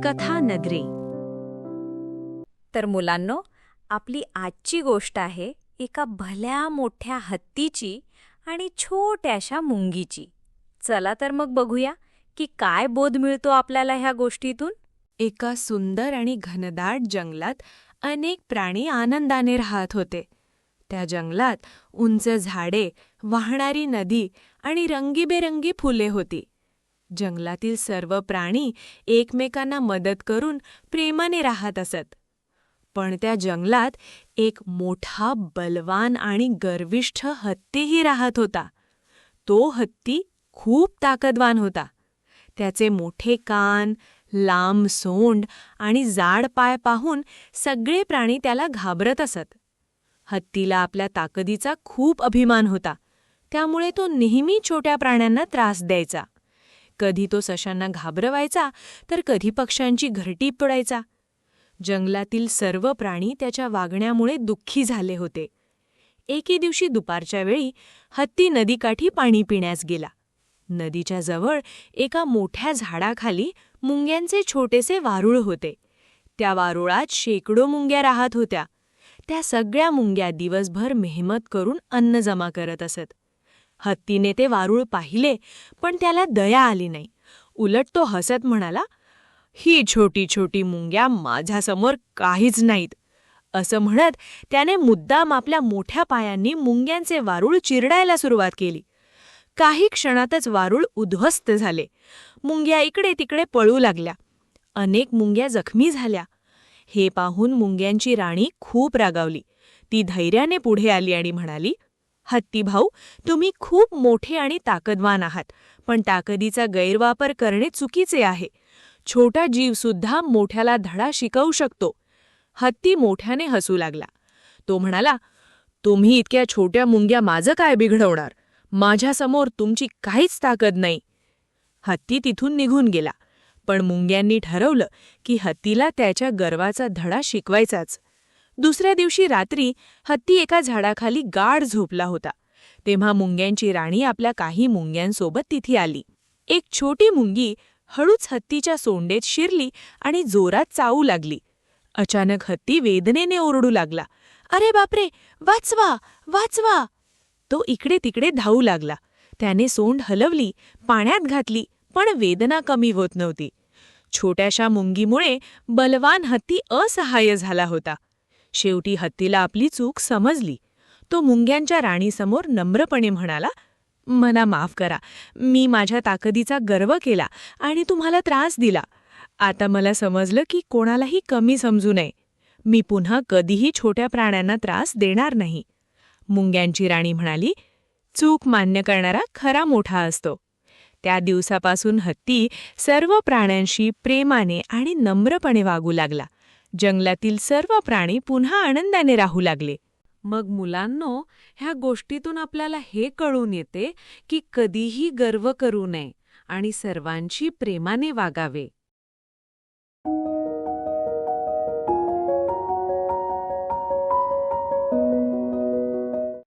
कथा नगरी. तर मुलांनो, आपली आजची गोष्ट आहे एका भल्या मोठ्या हत्तीची आणि छोट्याशा मुंगीची. चला तर मग बघूया की काय बोध मिळतो आपल्याला ह्या गोष्टीतून. एका सुंदर आणि घनदाट जंगलात अनेक प्राणी आनंदाने राहत होते. त्या जंगलात उंच झाडे, वाहणारी नदी आणि रंगीबेरंगी फुले होती. जंगलातील सर्व प्राणी एकमेकांना मदत करून प्रेमाने राहत असत. पण त्या जंगलात एक मोठा बलवान आणि गर्विष्ठ हत्तीही राहत होता. तो हत्ती खूप ताकदवान होता. त्याचे मोठे कान, लांब सोंड आणि जाड पाय पाहून सगळे प्राणी त्याला घाबरत असत. हत्तीला आपल्या ताकदीचा खूप अभिमान होता, त्यामुळे तो नेहमी छोट्या प्राण्यांना त्रास द्यायचा. कधी तो सशांना घाबरवायचा, तर कधी पक्ष्यांची घरटी पडायचा. जंगलातील सर्व प्राणी त्याच्या वागण्यामुळे दुःखी झाले होते. एके दिवशी दुपारच्या वेळी हत्ती नदीकाठी पाणी पिण्यास गेला. नदीच्या जवळ एका मोठ्या झाडाखाली मुंग्यांचे छोटेसे वारूळ होते. त्या वारुळात शेकडो मुंग्या राहत होत्या. त्या सगळ्या मुंग्या दिवसभर मेहनत करून अन्न जमा करत असत. हत्तीने ते वारूळ पाहिले, पण त्याला दया आली नाही. उलट तो हसत म्हणाला, "ही छोटी छोटी मुंग्या माझ्यासमोर काहीच नाहीत." असं म्हणत त्याने मुद्दाम आपल्या मोठ्या पायांनी मुंग्यांचे वारूळ चिरडायला सुरुवात केली. काही क्षणातच वारूळ उद्ध्वस्त झाले. मुंग्या इकडे तिकडे पळू लागल्या. अनेक मुंग्या जखमी झाल्या. हे पाहून मुंग्यांची राणी खूप रागावली. ती धैर्याने पुढे आली आणि म्हणाली, "हत्ती भाऊ, तुम्ही खूप मोठे आणि ताकदवान आहात, पण ताकदीचा गैरवापर करणे चुकीचे आहे. छोटा जीवसुद्धा मोठ्याला धडा शिकवू शकतो." हत्ती मोठ्याने हसू लागला. तो म्हणाला, "तुम्ही इतक्या छोट्या मुंग्या माझं काय बिघडवणार? माझ्यासमोर तुमची काहीच ताकद नाही." हत्ती तिथून निघून गेला. पण मुंग्यांनी ठरवलं की हत्तीला त्याच्या गर्वाचा धडा शिकवायचाच. दुसऱ्या दिवशी रात्री हत्ती एका झाडाखाली गाढ झोपला होता. तेव्हा मुंग्यांची राणी आपल्या काही मुंग्यांसोबत तिथे आली. एक छोटी मुंगी हळूच हत्तीच्या सोंडेत शिरली आणि जोरात चावू लागली. अचानक हत्ती वेदनेने ओरडू लागला, "अरे बापरे, वाचवा, वाचवा!" तो इकडे तिकडे धावू लागला. त्याने सोंड हलवली, पाण्यात घातली, पण वेदना कमी होत नव्हती. छोट्याशा मुंगीमुळे बलवान हत्ती असहाय्य झाला होता. शेवटी हत्तीला आपली चूक समजली. तो मुंग्यांच्या राणीसमोर नम्रपणे म्हणाला, "मला माफ करा. मी माझ्या ताकदीचा गर्व केला आणि तुम्हाला त्रास दिला. आता मला समजलं की कोणालाही कमी समजू नये. मी पुन्हा कधीही छोट्या प्राण्यांना त्रास देणार नाही." मुंग्यांची राणी म्हणाली, "चूक मान्य करणारा खरा मोठा असतो." त्या दिवसापासून हत्ती सर्व प्राण्यांशी प्रेमाने आणि नम्रपणे वागू लागला. जंगलातील सर्व प्राणी पुन्हा आनंदाने राहू लागले. मग मुलांनो, ह्या गोष्टीतून आपल्याला हे कळून येते की कधीही गर्व करू नये आणि सर्वांशी प्रेमाने वागावे.